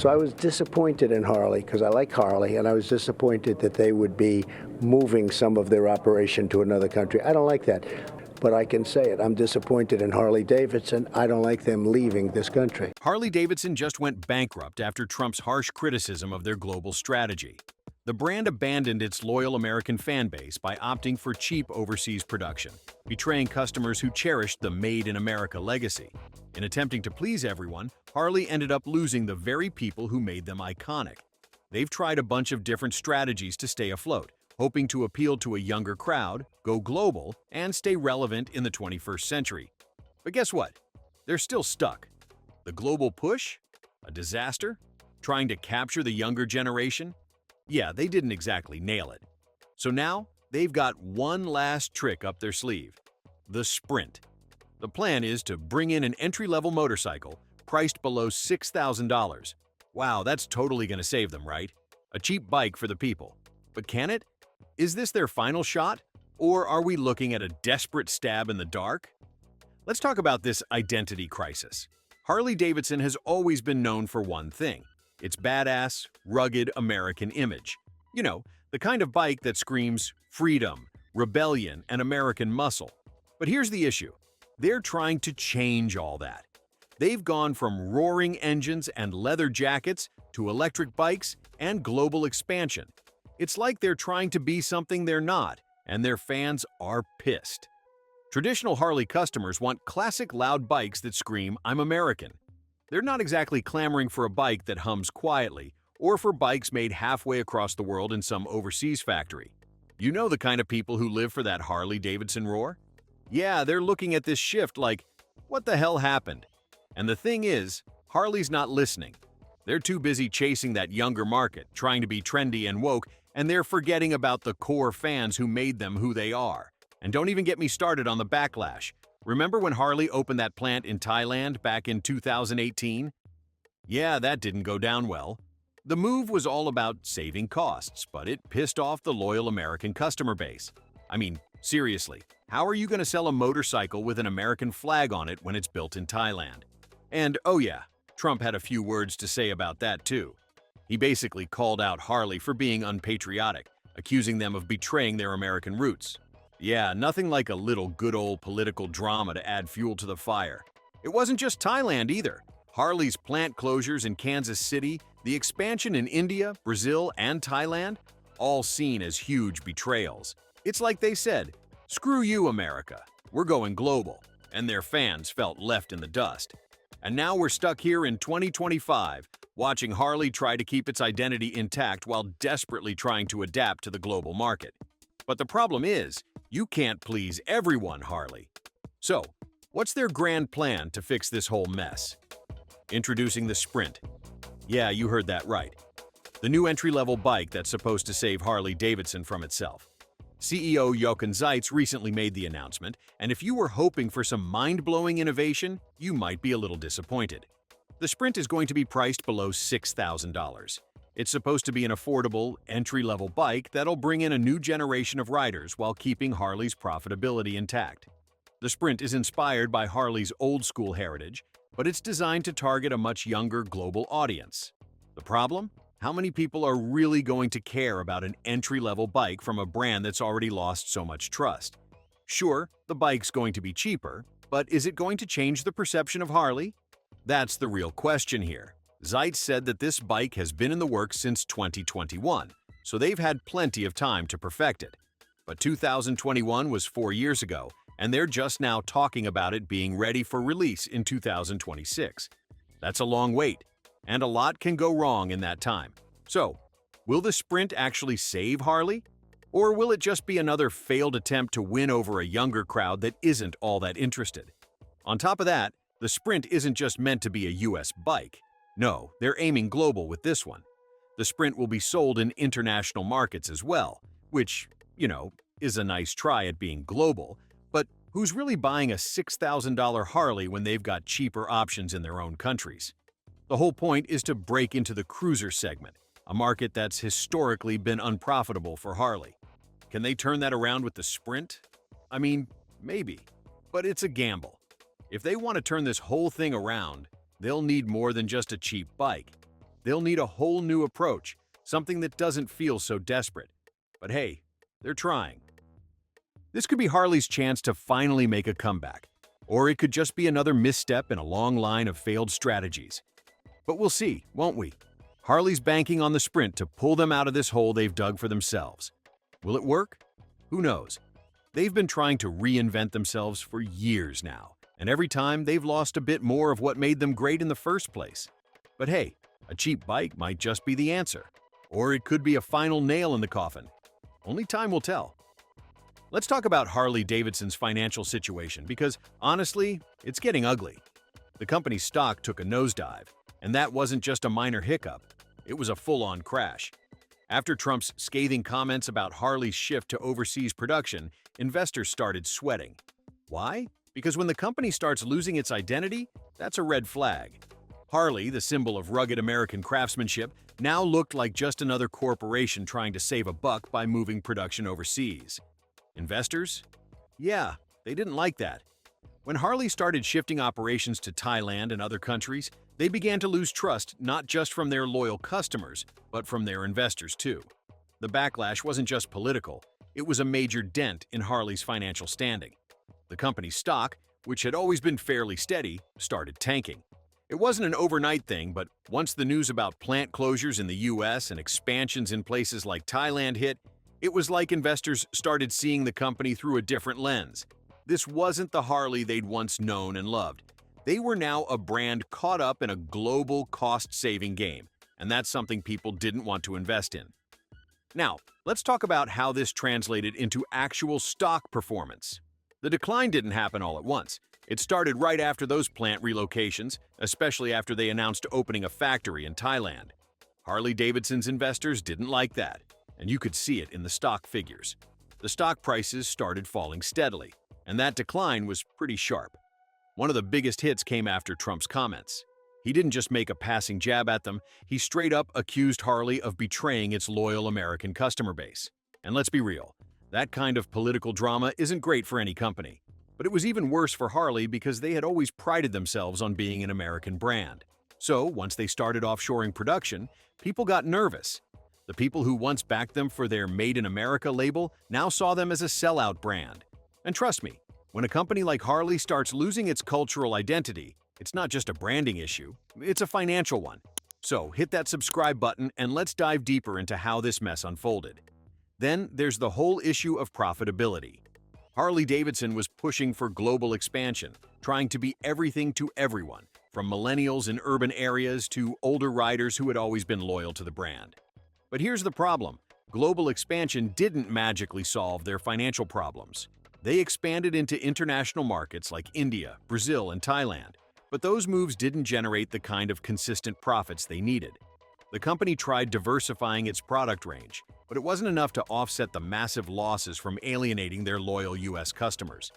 So I was disappointed in Harley because I like Harley, and I was disappointed that they would be moving some of their operation to another country. I don't like that. But I can say it. I'm disappointed in Harley Davidson. I don't like them leaving this country. Harley Davidson just went bankrupt after Trump's harsh criticism of their global strategy. The brand abandoned its loyal American fan base by opting for cheap overseas production, betraying customers who cherished the Made in America legacy. In attempting to please everyone, Harley ended up losing the very people who made them iconic. They've tried a bunch of different strategies to stay afloat, hoping to appeal to a younger crowd, go global, and stay relevant in the 21st century. But guess what? They're still stuck. The global push? A disaster? Trying to capture the younger generation? Yeah, they didn't exactly nail it. So now, they've got one last trick up their sleeve: the Sprint. The plan is to bring in an entry-level motorcycle priced below $6,000. Wow, that's totally going to save them, right? A cheap bike for the people. But can it? Is this their final shot? Or are we looking at a desperate stab in the dark? Let's talk about this identity crisis. Harley Davidson has always been known for one thing: its badass, rugged American image. You know, the kind of bike that screams freedom, rebellion, and American muscle. But here's the issue. They're trying to change all that. They've gone from roaring engines and leather jackets to electric bikes and global expansion. It's like they're trying to be something they're not, and their fans are pissed. Traditional Harley customers want classic loud bikes that scream, "I'm American." They're not exactly clamoring for a bike that hums quietly, or for bikes made halfway across the world in some overseas factory. You know the kind of people who live for that Harley Davidson roar? Yeah, they're looking at this shift like, what the hell happened? And the thing is, Harley's not listening. They're too busy chasing that younger market, trying to be trendy and woke, and they're forgetting about the core fans who made them who they are. And don't even get me started on the backlash. Remember when Harley opened that plant in Thailand back in 2018? Yeah, that didn't go down well. The move was all about saving costs, but it pissed off the loyal American customer base. I mean, seriously, how are you going to sell a motorcycle with an American flag on it when it's built in Thailand? And oh yeah, Trump had a few words to say about that too. He basically called out Harley for being unpatriotic, accusing them of betraying their American roots. Yeah, nothing like a little good old political drama to add fuel to the fire. It wasn't just Thailand either. Harley's plant closures in Kansas City, the expansion in India, Brazil, and Thailand, all seen as huge betrayals. It's like they said, "Screw you, America. We're going global." And their fans felt left in the dust. And now we're stuck here in 2025, watching Harley try to keep its identity intact while desperately trying to adapt to the global market. But the problem is, you can't please everyone, Harley. So, what's their grand plan to fix this whole mess? Introducing the Sprint. Yeah, you heard that right. The new entry-level bike that's supposed to save Harley Davidson from itself. CEO Jochen Zeitz recently made the announcement, and if you were hoping for some mind-blowing innovation, you might be a little disappointed. The Sprint is going to be priced below $6,000. It's supposed to be an affordable, entry-level bike that'll bring in a new generation of riders while keeping Harley's profitability intact. The Sprint is inspired by Harley's old-school heritage, but it's designed to target a much younger global audience. The problem? How many people are really going to care about an entry-level bike from a brand that's already lost so much trust? Sure, the bike's going to be cheaper, but is it going to change the perception of Harley? That's the real question here. Zeitz said that this bike has been in the works since 2021, so they've had plenty of time to perfect it. But 2021 was 4 years ago, and they're just now talking about it being ready for release in 2026. That's a long wait, and a lot can go wrong in that time. So, will the Sprint actually save Harley? Or will it just be another failed attempt to win over a younger crowd that isn't all that interested? On top of that, the Sprint isn't just meant to be a US bike. No, they're aiming global with this one. The Sprint will be sold in international markets as well, which, is a nice try at being global, but who's really buying a $6,000 Harley when they've got cheaper options in their own countries? The whole point is to break into the cruiser segment, a market that's historically been unprofitable for Harley. Can they turn that around with the Sprint? I mean, maybe, but it's a gamble. If they want to turn this whole thing around, they'll need more than just a cheap bike. They'll need a whole new approach, something that doesn't feel so desperate. But hey, they're trying. This could be Harley's chance to finally make a comeback, or it could just be another misstep in a long line of failed strategies. But we'll see, won't we? Harley's banking on the sprint to pull them out of this hole they've dug for themselves. Will it work? Who knows? They've been trying to reinvent themselves for years now, and every time they've lost a bit more of what made them great in the first place. But hey, a cheap bike might just be the answer. Or it could be a final nail in the coffin. Only time will tell. Let's talk about Harley Davidson's financial situation because, honestly, it's getting ugly. The company's stock took a nosedive, and that wasn't just a minor hiccup. It was a full-on crash. After Trump's scathing comments about Harley's shift to overseas production, investors started sweating. Why? Because when the company starts losing its identity, that's a red flag. Harley, the symbol of rugged American craftsmanship, now looked like just another corporation trying to save a buck by moving production overseas. Investors? Yeah, they didn't like that. When Harley started shifting operations to Thailand and other countries, they began to lose trust not just from their loyal customers, but from their investors too. The backlash wasn't just political, it was a major dent in Harley's financial standing. The company's stock, which had always been fairly steady, started tanking. It wasn't an overnight thing, but once the news about plant closures in the US and expansions in places like Thailand hit, it was like investors started seeing the company through a different lens. This wasn't the Harley they'd once known and loved. They were now a brand caught up in a global cost-saving game, and that's something people didn't want to invest in. Now, let's talk about how this translated into actual stock performance. The decline didn't happen all at once. It started right after those plant relocations, especially after they announced opening a factory in Thailand. Harley Davidson's investors didn't like that, and you could see it in the stock figures. The stock prices started falling steadily, and that decline was pretty sharp. One of the biggest hits came after Trump's comments. He didn't just make a passing jab at them, he straight up accused Harley of betraying its loyal American customer base. And let's be real, that kind of political drama isn't great for any company. But it was even worse for Harley because they had always prided themselves on being an American brand. So, once they started offshoring production, people got nervous. The people who once backed them for their Made in America label now saw them as a sellout brand. And trust me, when a company like Harley starts losing its cultural identity, it's not just a branding issue, it's a financial one. So, hit that subscribe button and let's dive deeper into how this mess unfolded. Then, there's the whole issue of profitability. Harley Davidson was pushing for global expansion, trying to be everything to everyone, from millennials in urban areas to older riders who had always been loyal to the brand. But here's the problem. Global expansion didn't magically solve their financial problems. They expanded into international markets like India, Brazil, and Thailand, but those moves didn't generate the kind of consistent profits they needed. The company tried diversifying its product range, but it wasn't enough to offset the massive losses from alienating their loyal US customers.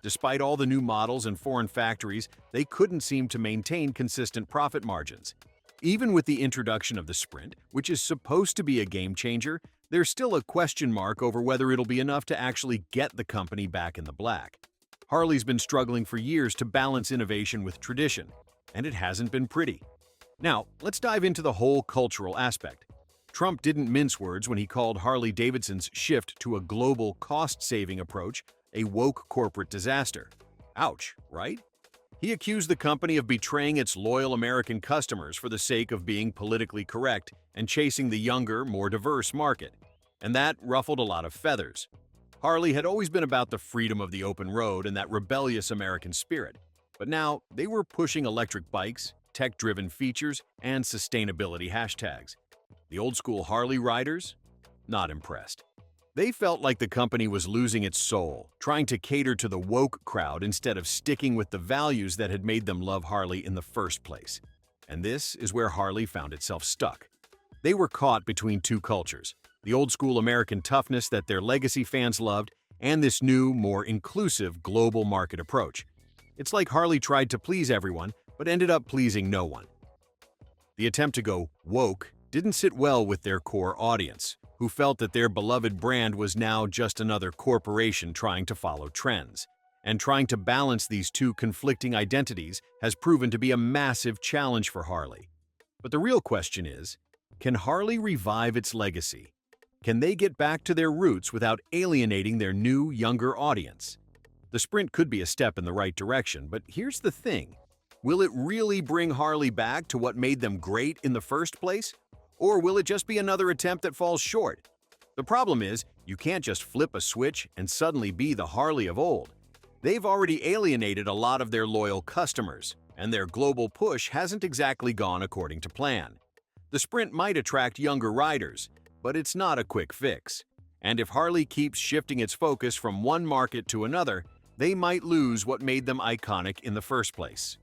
Despite all the new models and foreign factories, they couldn't seem to maintain consistent profit margins. Even with the introduction of the Sprint, which is supposed to be a game changer, there's still a question mark over whether it'll be enough to actually get the company back in the black. Harley's been struggling for years to balance innovation with tradition, and it hasn't been pretty. Now, let's dive into the whole cultural aspect. Trump didn't mince words when he called Harley Davidson's shift to a global cost-saving approach a woke corporate disaster. Ouch, right? He accused the company of betraying its loyal American customers for the sake of being politically correct and chasing the younger, more diverse market. And that ruffled a lot of feathers. Harley had always been about the freedom of the open road and that rebellious American spirit. But now, they were pushing electric bikes, tech-driven features, and sustainability hashtags. The old-school Harley riders? Not impressed. They felt like the company was losing its soul, trying to cater to the woke crowd instead of sticking with the values that had made them love Harley in the first place. And this is where Harley found itself stuck. They were caught between two cultures, the old-school American toughness that their legacy fans loved, and this new, more inclusive global market approach. It's like Harley tried to please everyone, but ended up pleasing no one. The attempt to go woke didn't sit well with their core audience, who felt that their beloved brand was now just another corporation trying to follow trends. And trying to balance these two conflicting identities has proven to be a massive challenge for Harley. But the real question is, can Harley revive its legacy? Can they get back to their roots without alienating their new, younger audience? The Sprint could be a step in the right direction, but here's the thing. Will it really bring Harley back to what made them great in the first place? Or will it just be another attempt that falls short? The problem is, you can't just flip a switch and suddenly be the Harley of old. They've already alienated a lot of their loyal customers, and their global push hasn't exactly gone according to plan. The Sprint might attract younger riders, but it's not a quick fix. And if Harley keeps shifting its focus from one market to another, they might lose what made them iconic in the first place.